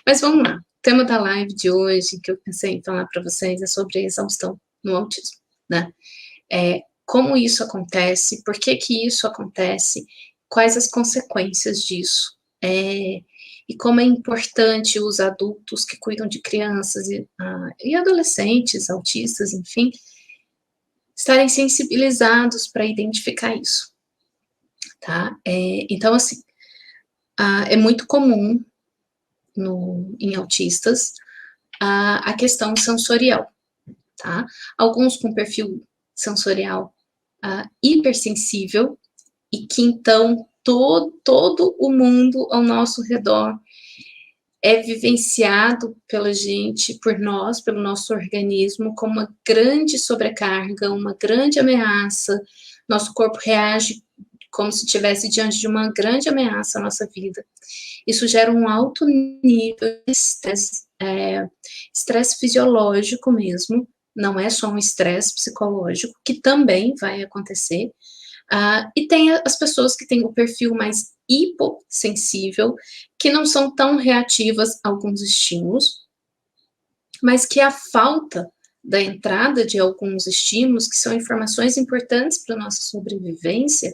Mas vamos lá, o tema da live de hoje, que eu pensei em falar para vocês, é sobre exaustão no autismo, né. Como isso acontece, por que que isso acontece, quais as consequências disso, e como é importante os adultos que cuidam de crianças e adolescentes autistas, enfim, estarem sensibilizados para identificar isso, tá. Então, assim, é muito comum em autistas a questão sensorial, tá. Alguns com perfil sensorial hipersensível, e que então todo o mundo ao nosso redor é vivenciado pela gente, por nós, pelo nosso organismo, como uma grande sobrecarga, uma grande ameaça. Nosso corpo reage como se estivesse diante de uma grande ameaça à nossa vida. Isso gera um alto nível de estresse fisiológico mesmo, não é só um estresse psicológico, que também vai acontecer. E tem as pessoas que têm o perfil mais hipossensível, que não são tão reativas a alguns estímulos, mas que a falta da entrada de alguns estímulos, que são informações importantes para a nossa sobrevivência,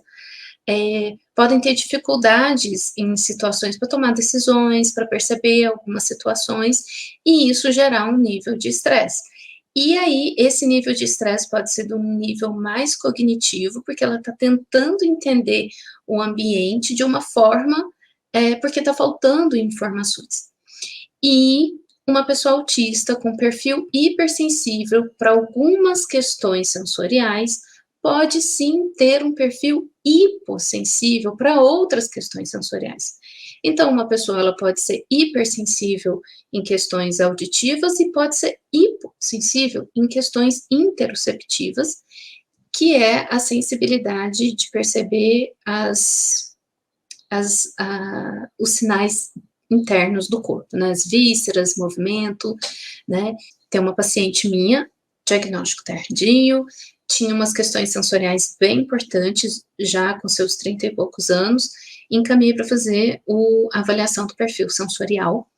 podem ter dificuldades em situações para tomar decisões, para perceber algumas situações, e isso gerar um nível de estresse. E aí, esse nível de estresse pode ser de um nível mais cognitivo, porque ela está tentando entender o ambiente de uma forma, porque está faltando informações. E uma pessoa autista com perfil hipersensível para algumas questões sensoriais pode sim ter um perfil hipossensível para outras questões sensoriais. Então, uma pessoa ela pode ser hipersensível em questões auditivas e pode ser hipossensível em questões interoceptivas, que é a sensibilidade de perceber os sinais internos do corpo, né, as vísceras, movimento, né. Tem uma paciente minha, diagnóstico tardio, tinha umas questões sensoriais bem importantes, já com seus 30 e poucos anos, encaminhei para fazer a avaliação do perfil sensorial,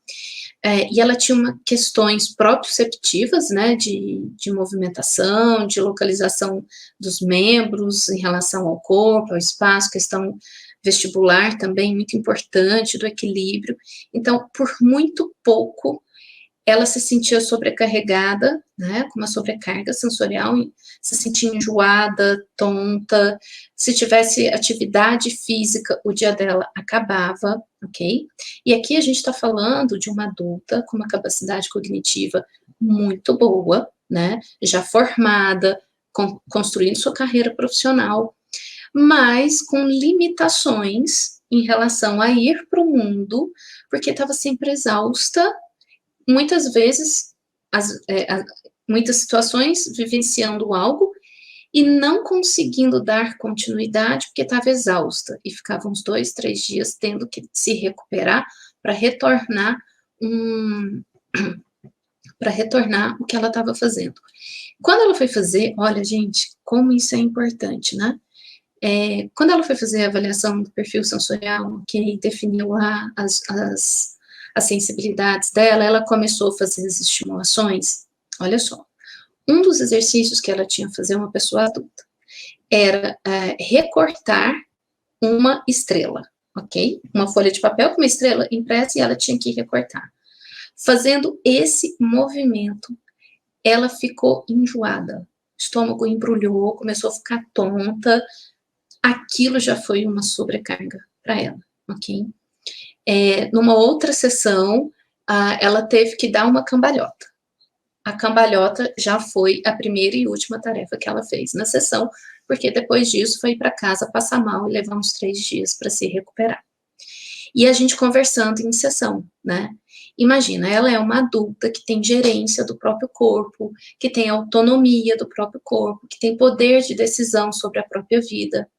e ela tinha questões proprioceptivas, né, de movimentação, de localização dos membros em relação ao corpo, ao espaço, questão vestibular também muito importante, do equilíbrio. Então, por muito pouco, ela se sentia sobrecarregada, né, com uma sobrecarga sensorial, se sentia enjoada, tonta. Se tivesse atividade física, o dia dela acabava, ok? E aqui a gente está falando de uma adulta com uma capacidade cognitiva muito boa, né, já formada, construindo sua carreira profissional, mas com limitações em relação a ir para o mundo, porque estava sempre exausta, muitas vezes, muitas situações, vivenciando algo e não conseguindo dar continuidade, porque estava exausta, e ficava uns 2, 3 dias tendo que se recuperar para retornar o que ela estava fazendo. Quando ela foi fazer, olha, gente, como isso é importante, né? Quando ela foi fazer a avaliação do perfil sensorial, que definiu lá as sensibilidades dela, ela começou a fazer as estimulações. Olha só, um dos exercícios que ela tinha que fazer, uma pessoa adulta, era recortar uma estrela, ok? Uma folha de papel com uma estrela impressa e ela tinha que recortar. Fazendo esse movimento, ela ficou enjoada, o estômago embrulhou, começou a ficar tonta, aquilo já foi uma sobrecarga para ela, ok? Numa outra sessão, ela teve que dar uma cambalhota. A cambalhota já foi a primeira e última tarefa que ela fez na sessão, porque depois disso foi para casa passar mal e levar uns 3 dias para se recuperar. E a gente conversando em sessão, né? Imagina, ela é uma adulta que tem gerência do próprio corpo, que tem autonomia do próprio corpo, que tem poder de decisão sobre a própria vida,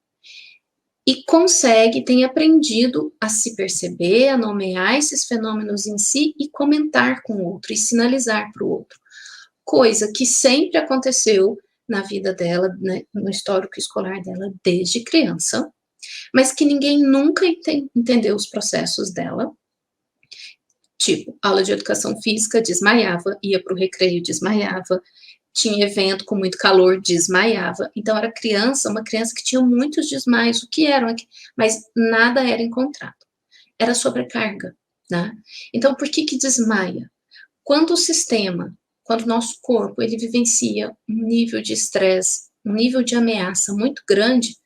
e tem aprendido a se perceber, a nomear esses fenômenos em si e comentar com o outro, e sinalizar para o outro. Coisa que sempre aconteceu na vida dela, né, no histórico escolar dela desde criança, mas que ninguém nunca entendeu os processos dela. Tipo, aula de educação física, desmaiava, ia para o recreio, desmaiava, tinha evento com muito calor, desmaiava. Então, era criança, uma criança que tinha muitos desmaios, o que eram, mas nada era encontrado. Era sobrecarga, né? Então, por que desmaia? Quando o sistema, quando o nosso corpo, ele vivencia um nível de estresse, um nível de ameaça muito grande,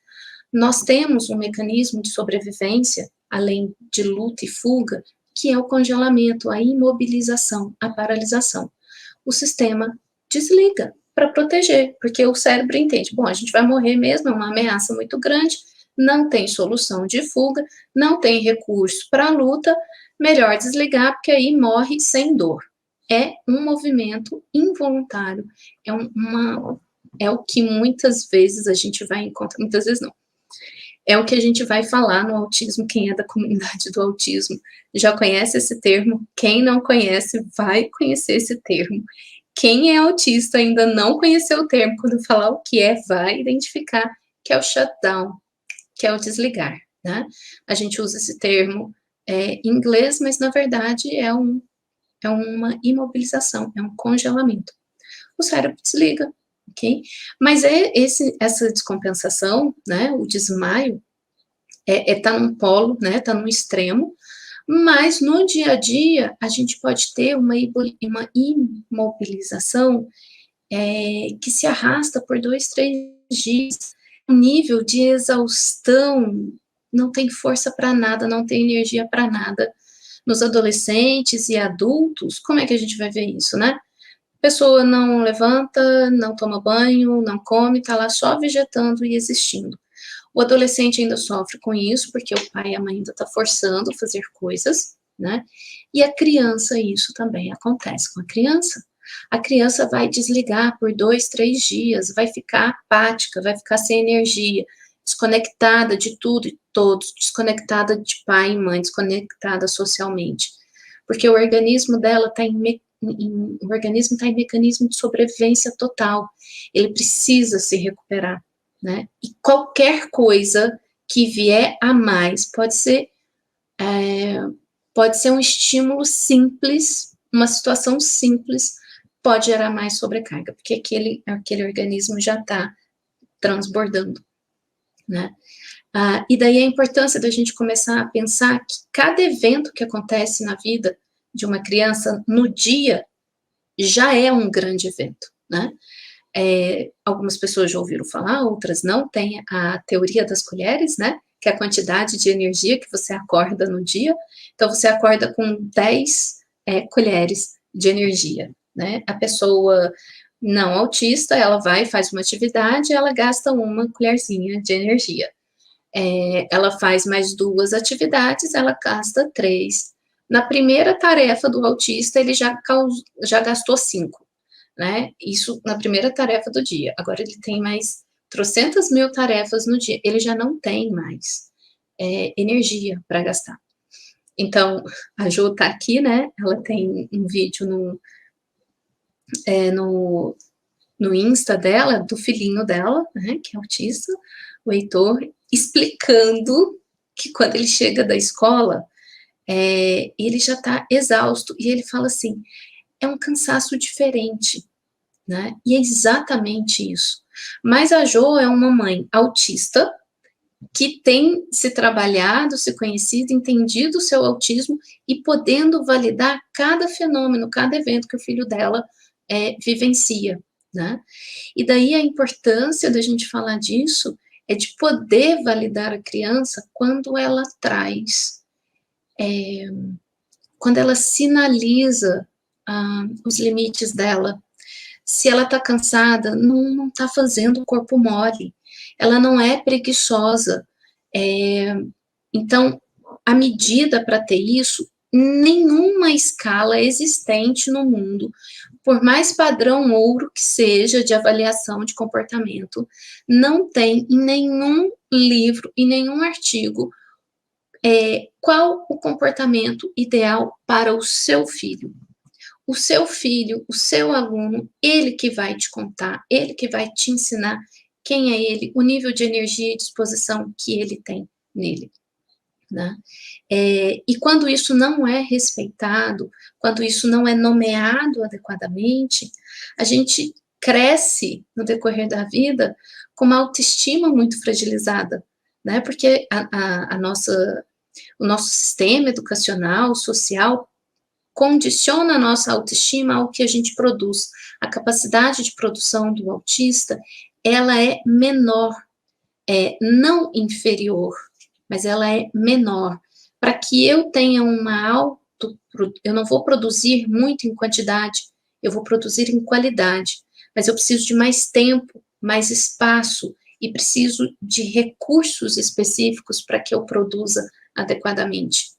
nós temos um mecanismo de sobrevivência, além de luta e fuga, que é o congelamento, a imobilização, a paralisação. O sistema desliga para proteger, porque o cérebro entende, bom, a gente vai morrer mesmo, é uma ameaça muito grande, não tem solução de fuga, não tem recurso para luta, melhor desligar, porque aí morre sem dor. É um movimento involuntário, é o que muitas vezes a gente vai encontrar, muitas vezes não, é o que a gente vai falar no autismo. Quem é da comunidade do autismo já conhece esse termo, quem não conhece vai conhecer esse termo. Quem é autista ainda não conheceu o termo, quando falar o que é, vai identificar que é o shutdown, que é o desligar, né? A gente usa esse termo em inglês, mas na verdade é uma imobilização, é um congelamento. O cérebro desliga, ok? Mas essa descompensação, né, o desmaio, tá num polo, né, tá num extremo, mas no dia a dia a gente pode ter uma imobilização que se arrasta por 2, 3 dias, um nível de exaustão, não tem força para nada, não tem energia para nada. Nos adolescentes e adultos, como é que a gente vai ver isso, né? A pessoa não levanta, não toma banho, não come, tá lá só vegetando e existindo. O adolescente ainda sofre com isso, porque o pai e a mãe ainda tá forçando a fazer coisas, né? E a criança, isso também acontece com a criança. A criança vai desligar por 2, 3 dias, vai ficar apática, vai ficar sem energia, desconectada de tudo e todos, desconectada de pai e mãe, desconectada socialmente. Porque o organismo dela está o organismo está em mecanismo de sobrevivência total. Ele precisa se recuperar, né? E qualquer coisa que vier a mais pode ser um estímulo simples, uma situação simples pode gerar mais sobrecarga, porque aquele organismo já está transbordando, né? E daí a importância da gente começar a pensar que cada evento que acontece na vida de uma criança no dia já é um grande evento, né? Algumas pessoas já ouviram falar, outras não. Tem a teoria das colheres, né? Que é a quantidade de energia que você acorda no dia. Então, você acorda com 10 colheres de energia, né? A pessoa não autista, ela vai, faz uma atividade, ela gasta uma colherzinha de energia. Ela faz mais 2 atividades, ela gasta 3. Na primeira tarefa do autista, ele já gastou 5, né? Isso na primeira tarefa do dia. Agora ele tem mais trocentas mil tarefas no dia, ele já não tem mais energia para gastar. Então, a Jo tá aqui, né? Ela tem um vídeo no Insta dela, do filhinho dela, né, que é autista, o Heitor, explicando que quando ele chega da escola, ele já está exausto, e ele fala assim, é um cansaço diferente, né, e é exatamente isso. Mas a Jo é uma mãe autista, que tem se trabalhado, se conhecido, entendido o seu autismo e podendo validar cada fenômeno, cada evento que o filho dela vivencia, né? E daí a importância da gente falar disso é de poder validar a criança quando ela traz, quando ela sinaliza os limites dela. Se ela está cansada, não está fazendo o corpo mole. Ela não é preguiçosa. Então, a medida para ter isso, nenhuma escala existente no mundo, por mais padrão ouro que seja de avaliação de comportamento, não tem em nenhum livro, em nenhum artigo, qual o comportamento ideal para o seu filho. O seu filho, o seu aluno, ele que vai te contar, ele que vai te ensinar quem é ele, o nível de energia e disposição que ele tem nele. né? E quando isso não é respeitado, quando isso não é nomeado adequadamente, a gente cresce no decorrer da vida com uma autoestima muito fragilizada, né? Porque o nosso sistema educacional, social, condiciona a nossa autoestima ao que a gente produz. A capacidade de produção do autista, ela é menor, não inferior, mas ela é menor. Para que eu tenha eu não vou produzir muito em quantidade, eu vou produzir em qualidade, mas eu preciso de mais tempo, mais espaço, e preciso de recursos específicos para que eu produza adequadamente.